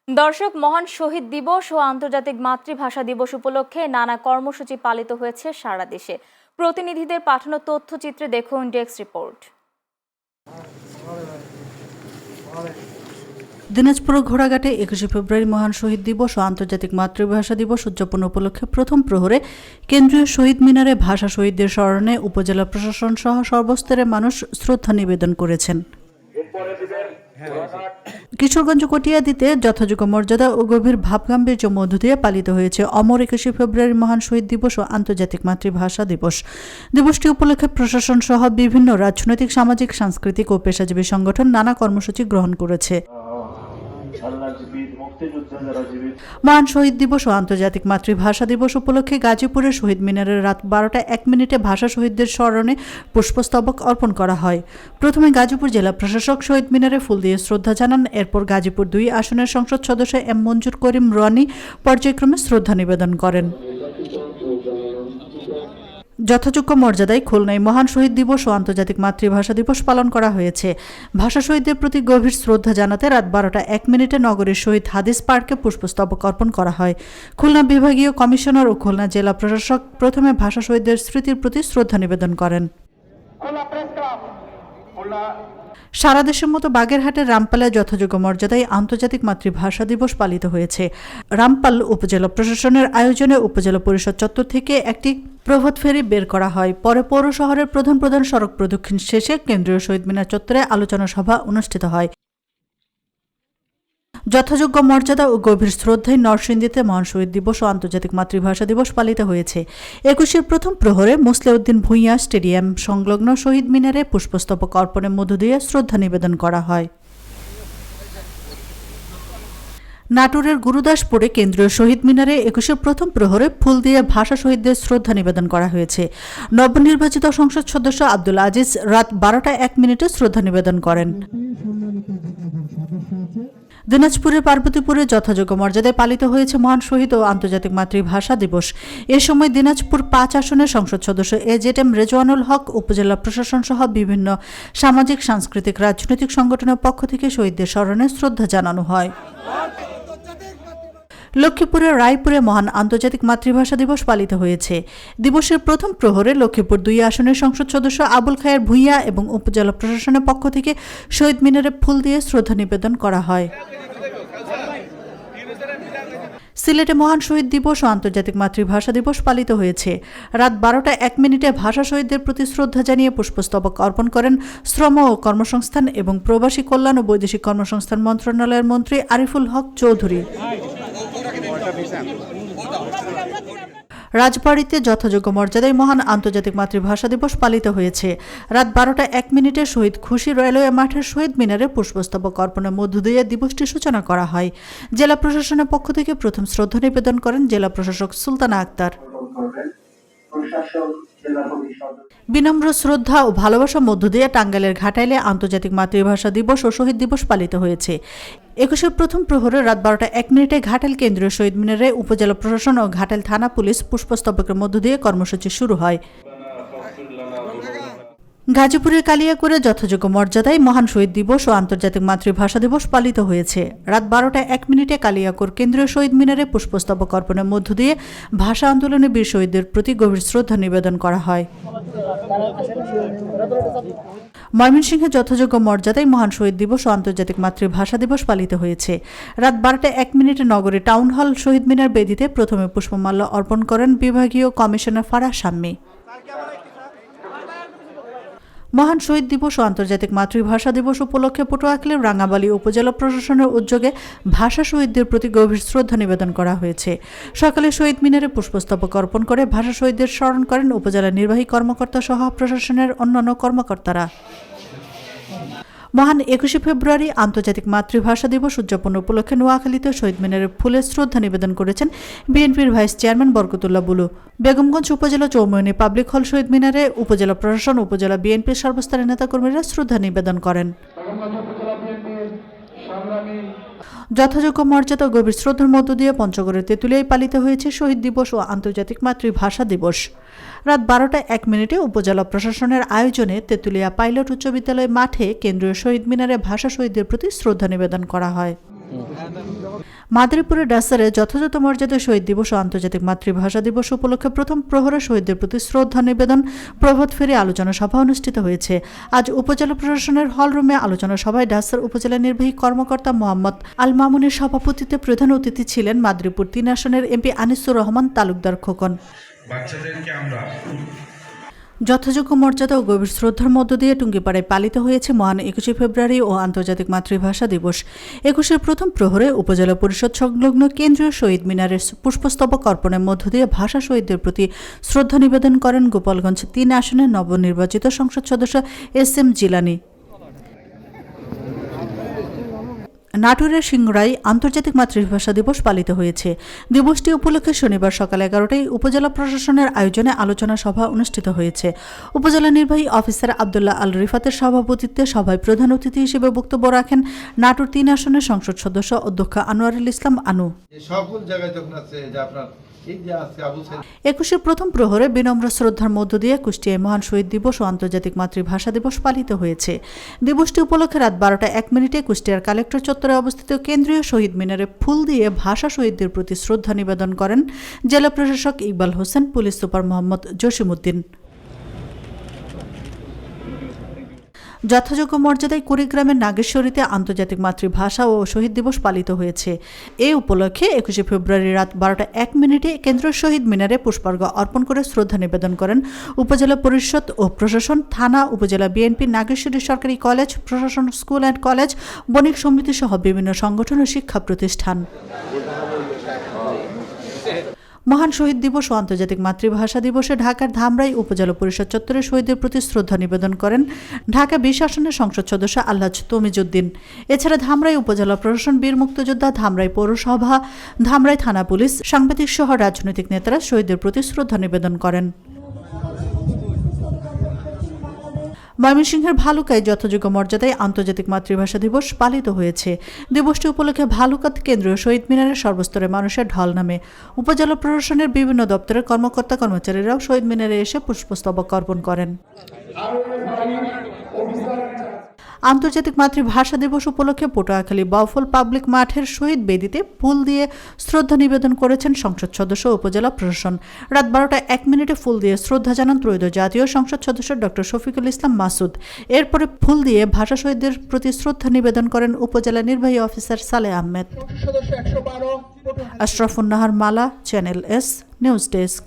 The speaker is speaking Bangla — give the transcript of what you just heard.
দর্শক, মহান শহীদ দিবস ও আন্তর্জাতিক মাতৃভাষা দিবস উপলক্ষে নানা কর্মসূচি পালিত হয়েছে সারা দেশে। প্রতিনিধিদের পাঠানো তথ্যচিত্রে দেখুন ডেস্ক রিপোর্ট। দিনাজপুর ঘোড়াঘাটে 21শে ফেব্রুয়ারি মহান শহীদ দিবস ও আন্তর্জাতিক মাতৃভাষা দিবস উদযাপন উপলক্ষে প্রথম প্রহরে কেন্দ্রীয় শহীদ মিনারে ভাষা শহীদদের স্মরণে উপজেলা প্রশাসন সহ সর্বস্তরের মানুষ শ্রদ্ধা নিবেদন করেছেন। কিশোরগঞ্জ কটিয়াদীতে যথাযোগ্য মর্যাদা ও গভীর ভাবগাম্ভীর্য মধ্য দিয়ে পালিত হয়েছে অমর 21শে ফেব্রুয়ারি মহান শহীদ দিবস ও আন্তর্জাতিক মাতৃভাষা দিবস। দিবসটি উপলক্ষে প্রশাসন সহ বিভিন্ন রাজনৈতিক, সামাজিক, সাংস্কৃতিক ও পেশাজীবী সংগঠন নানা কর্মসূচি গ্রহণ করেছে। মহান শহীদ দিবস ও আন্তর্জাতিক মাতৃভাষা দিবস উপলক্ষে গাজীপুরের শহীদ মিনারে রাত 12:01 ভাষা শহীদদের স্মরণে পুষ্পস্তবক অর্পণ করা হয়। প্রথমে গাজীপুর জেলা প্রশাসক শহীদ মিনারে ফুল দিয়ে শ্রদ্ধা জানান। এরপর গাজীপুর 2 আসনের সংসদ সদস্য এম মঞ্জুর করিম রনি পর্যায়ক্রমে শ্রদ্ধা নিবেদন করেন। যথাযোগ্য মর্যাদায় খুলনায় মহান শহীদ দিবস ও আন্তর্জাতিক মাতৃভাষা দিবস পালন করা হয়েছে। ভাষা শহীদদের প্রতি গভীর শ্রদ্ধা জানাতে রাত 12:01 নগরীর শহীদ হাদিস পার্কে পুষ্পস্তবক অর্পণ করা হয়। খুলনা বিভাগীয় কমিশনার ও খুলনা জেলা প্রশাসক প্রথমে ভাষা শহীদদের স্মৃতির প্রতি শ্রদ্ধা নিবেদন করেন। সারা দেশের মতো বাগেরহাটের রামপালে যথাযোগ্য মর্যাদায় আন্তর্জাতিক মাতৃভাষা দিবস পালিত হয়েছে। রামপাল উপজেলা প্রশাসনের আয়োজনে উপজেলা পরিষদ চত্বর থেকে একটি প্রভাত ফেরি বের করা হয়। পরে পৌর শহরের প্রধান সড়ক প্রদক্ষিণ শেষে কেন্দ্রীয় শহীদ মিনার চত্বরে আলোচনা সভা অনুষ্ঠিত হয়। যথাযোগ্য মর্যাদা ও গভীর শ্রদ্ধায় নরসিংদীতে মহান শহীদ দিবস ও আন্তর্জাতিক মাতৃভাষা দিবস পালিত হয়েছে। 21শে প্রথম প্রহরে মুসলেউদ্দিন ভূঁইয়া স্টেডিয়াম সংলগ্ন শহীদ মিনারে পুষ্পস্তবক অর্পণের মধ্য দিয়ে শ্রদ্ধা নিবেদন করা হয়। নাটোরের গুরুদাসপুরে কেন্দ্রীয় শহীদ মিনারে 21শে প্রথম প্রহরে ফুল দিয়ে ভাষা শহীদদের শ্রদ্ধা নিবেদন করা হয়েছে। নবনির্বাচিত সংসদ সদস্য আব্দুল আজিজ রাত 12:01 শ্রদ্ধা নিবেদন করেন। দিনাজপুরের পার্বতীপুরে যথাযোগ্য মর্যাদায় পালিত হয়েছে মহান শহীদ ও আন্তর্জাতিক মাতৃভাষা দিবস। এ সময় দিনাজপুর 5 আসনের সংসদ সদস্য এজেডএম রেজওয়ানুল হক, উপজেলা প্রশাসন সহ বিভিন্ন সামাজিক, সাংস্কৃতিক, রাজনৈতিক সংগঠনের পক্ষ থেকে শহীদদের স্মরণে শ্রদ্ধা জানানো হয়। লক্ষ্মীপুরের রায়পুরে মহান আন্তর্জাতিক মাতৃভাষা দিবস পালিত হয়েছে। দিবসের প্রথম প্রহরে লক্ষ্মীপুর 2 আসনের সংসদ সদস্য আবুল খায়ের ভূঁইয়া এবং উপজেলা প্রশাসনের পক্ষ থেকে শহীদ মিনারে ফুল দিয়ে শ্রদ্ধা নিবেদন করা হয়। সিলেটে মহান শহীদ দিবস ও আন্তর্জাতিক মাতৃভাষা দিবস পালিত হয়েছে। রাত 12:01 ভাষা শহীদদের প্রতি শ্রদ্ধা জানিয়ে পুষ্পস্তবক অর্পণ করেন শ্রম ও কর্মসংস্থান এবং প্রবাসী কল্যাণ ও বৈদেশিক কর্মসংস্থান মন্ত্রণালয়ের মন্ত্রী আরিফুল হক চৌধুরী। রাজবাড়ীতে যথাযোগ্য মর্যাদায় মহান আন্তর্জাতিক মাতৃভাষা দিবস পালিত হয়েছে। রাত 12:01 শহীদ খুশি রেলওয়ে মাঠের শহীদ মিনারে পুষ্পস্তবক অর্পণের মধ্য দিয়ে দিবসটি সূচনা করা হয়। জেলা প্রশাসনের পক্ষ থেকে প্রথম শ্রদ্ধা নিবেদন করেন জেলা প্রশাসক সুলতানা আক্তার। বিনম্র শ্রদ্ধা ও ভালোবাসার মধ্য দিয়ে টাঙ্গাইলের ঘাটাইলে আন্তর্জাতিক মাতৃভাষা দিবস ও শহীদ দিবস পালিত হয়েছে। 21শে প্রথম প্রহরে রাত 12:01 ঘাটাইল কেন্দ্রীয় শহীদ মিনারে উপজেলা প্রশাসন ও ঘাটাইল থানা পুলিশ পুষ্পস্তবকের মধ্য দিয়ে কর্মসূচি শুরু হয়। গাজীপুরের কালিয়াকৈরে যথাযোগ্য মর্যাদায় মহান শহীদ দিবস ও আন্তর্জাতিক মাতৃভাষা দিবস পালিত হয়েছে। রাত 12:01 কালিয়াকৈর কেন্দ্রীয় শহীদ মিনারে পুষ্পস্তবক অর্পণের মধ্য দিয়ে ভাষা আন্দোলনে বীর শহীদদের প্রতি গভীর শ্রদ্ধা নিবেদন করা হয়। ময়মনসিংহে যথাযোগ্য মর্যাদায় মহান শহীদ দিবস ও আন্তর্জাতিক মাতৃভাষা দিবস পালিত হয়েছে। রাত 12:01 নগরী টাউন হল শহীদ মিনার বেদিতে প্রথমে পুষ্পমাল্য অর্পণ করেন বিভাগীয় কমিশনার ফারাহ শাম্মী। মহান শহীদ দিবস ও আন্তর্জাতিক মাতৃভাষা দিবস উপলক্ষে পটুয়াখালীর রাঙ্গাবালী উপজেলা প্রশাসনের উদ্যোগে ভাষা শহীদদের প্রতি গভীর শ্রদ্ধা নিবেদন করা হয়েছে। সকালে শহীদ মিনারে পুষ্পস্তবক অর্পণ করে ভাষা শহীদদের স্মরণ করেন উপজেলা নির্বাহী কর্মকর্তা সহ প্রশাসনের অন্যান্য কর্মকর্তারা। মহান 21শে ফেব্রুয়ারি আন্তর্জাতিক মাতৃভাষা দিবস উদযাপন উপলক্ষে নোয়াখালীতে শহীদ মিনারে ফুলের শ্রদ্ধা নিবেদন করেছেন বিএনপির ভাইস চেয়ারম্যান বরকতুল্লাহ বুলু। বেগমগঞ্জ উপজেলা চৌমুহনী পাবলিক হল শহীদ মিনারে উপজেলা প্রশাসন, উপজেলা বিএনপির সর্বস্তরের নেতাকর্মীরা শ্রদ্ধা নিবেদন করেন। যথাযোগ্য মর্যাদা ও গভীর শ্রদ্ধার মধ্য দিয়ে পঞ্চগড়ের তেঁতুলিয়ায় পালিত হয়েছে শহীদ দিবস ও আন্তর্জাতিক মাতৃভাষা দিবস। রাত 12:01 উপজেলা প্রশাসনের আয়োজনে তেঁতুলিয়া পাইলট উচ্চ বিদ্যালয় মাঠে কেন্দ্রীয় শহীদ মিনারে ভাষা শহীদদের প্রতি শ্রদ্ধা নিবেদন করা হয়। মাদারীপুরের ডাসারে যথাযথ মর্যাদায় শহীদ দিবস ও আন্তর্জাতিক মাতৃভাষা দিবস উপলক্ষে প্রথম প্রহরে শহীদদের প্রতি শ্রদ্ধা নিবেদন প্রভাত ফেরি আলোচনা সভা অনুষ্ঠিত হয়েছে। আজ উপজেলা প্রশাসনের হলরুমে আলোচনা সভায় ডাসার উপজেলা নির্বাহী কর্মকর্তা মোহাম্মদ আল মামুনের সভাপতিত্বে প্রধান অতিথি ছিলেন মাদারীপুর ৩ আসনের এমপি আনিসুর রহমান তালুকদার খোকন। বাচ্চাদেরকে আমরা যথাযোগ্য মর্যাদা ও গভীর শ্রদ্ধার মধ্য দিয়ে টুঙ্গিপাড়ায় পালিত হয়েছে মহান ২১শে ফেব্রুয়ারি ও আন্তর্জাতিক মাতৃভাষা দিবস। ২১-এর প্রথম প্রহরে উপজেলা পরিষদ সংলগ্ন কেন্দ্রীয় শহীদ মিনারের পুষ্পস্তবক অর্পণের মধ্য দিয়ে ভাষা শহীদদের প্রতি শ্রদ্ধা নিবেদন করেন গোপালগঞ্জ ৩ আসনের নবনির্বাচিত সংসদ সদস্য SM জিলানী। নাটোরের সিংড়ায় আন্তর্জাতিক মাতৃভাষা দিবস পালিত হয়েছে। দিবসটি উপলক্ষে শনিবার সকাল ১১টায় উপজেলা প্রশাসনের আয়োজনে আলোচনা সভা অনুষ্ঠিত হয়েছে। উপজেলা নির্বাহী অফিসার আবদুল্লাহ আল রিফাতের সভাপতিত্বে সভায় প্রধান অতিথি হিসেবে বক্তব্য রাখেন নাটোর ৩ আসনের সংসদ সদস্য অধ্যক্ষ আনোয়ারুল ইসলাম আনু। সকল জায়গায় যখন আছে যে আপনার এই যে আছে আবু সাইদ ২১-এর প্রথম প্রহরে বিনম্র শ্রদ্ধার মধ্য দিয়ে কুষ্টিয়ায় মহান শহীদ দিবস ও আন্তর্জাতিক মাতৃভাষা দিবস পালিত হয়েছে। দিবসটি উপলক্ষে রাত ১২টা ১ কুষ্টিয়ার কালেক্টর চত্বরে অবস্থিত কেন্দ্রীয় শহীদ মিনারে ফুল দিয়ে ভাষা শহীদদের প্রতি শ্রদ্ধা নিবেদন করেন জেলা প্রশাসক ইকবাল হোসেন, পুলিশ সুপার মোহাম্মদ জসিমউদ্দিন। যথাযোগ্য মর্যাদায় কুড়িগ্রামের নাগেশ্বরীতে আন্তর্জাতিক মাতৃভাষা ও শহীদ দিবস পালিত হয়েছে। এই উপলক্ষে ২১শে ফেব্রুয়ারি রাত ১২টা কেন্দ্রীয় শহীদ মিনারে পুষ্পার্ঘ অর্পণ করে শ্রদ্ধা নিবেদন করেন উপজেলা পরিষদ ও প্রশাসন, থানা, উপজেলা বিএনপি, নাগেশ্বরী সরকারি কলেজ, প্রশাসন, স্কুল অ্যান্ড কলেজ, বণিক সমিতি সহ বিভিন্ন সংগঠন ও শিক্ষা প্রতিষ্ঠান। মহান শহীদ দিবস ও আন্তর্জাতিক মাতৃভাষা দিবসে ঢাকার ধামরাই উপজেলা পরিষদ চত্বরে শহীদদের প্রতি শ্রদ্ধা নিবেদন করেন ঢাকা ২০ আসনের সংসদ সদস্য আলহাজ তমিজউদ্দিন। এছাড়া ধামরাই উপজেলা প্রশাসন, বীর মুক্তিযোদ্ধা, ধামরাই পৌরসভা, ধামরাই থানা পুলিশ, সাংবাদিক সহ রাজনৈতিক নেতারা শহীদদের প্রতি শ্রদ্ধা নিবেদন করেন। ময়মনসিংহের ভালুকায় যথাযোগ্য মর্যাদায় আন্তর্জাতিক মাতৃভাষা দিবস পালিত হয়েছে। দিবসটি উপলক্ষে ভালুকাত কেন্দ্রীয় শহীদ মিনারে সর্বস্তরের মানুষের ঢল নামে। উপজেলা প্রশাসনের বিভিন্ন দপ্তরের কর্মকর্তা কর্মচারীরাও শহীদ মিনারে এসে পুষ্পস্তবক অর্পণ করেন। আন্তর্জাতিক মাতৃভাষা দিবস উপলক্ষে পটুয়াখালী বাউফল পাবলিক মাঠের শহীদ বেদিতে ফুল দিয়ে শ্রদ্ধা নিবেদন করেছেন সংসদ সদস্য ও উপজেলা প্রশাসন। রাত ১২টা ১ ফুল দিয়ে শ্রদ্ধা জানান ত্রয়োদশ জাতীয় সংসদ সদস্য ডক্টর শফিকুল ইসলাম মাসুদ। এরপরে ফুল দিয়ে ভাষা শহীদদের প্রতি শ্রদ্ধা নিবেদন করেন উপজেলা নির্বাহী অফিসার সালেহ আহমেদ। আশরাফুন নাহার মালা, চ্যানেল এস, নিউজ ডেস্ক।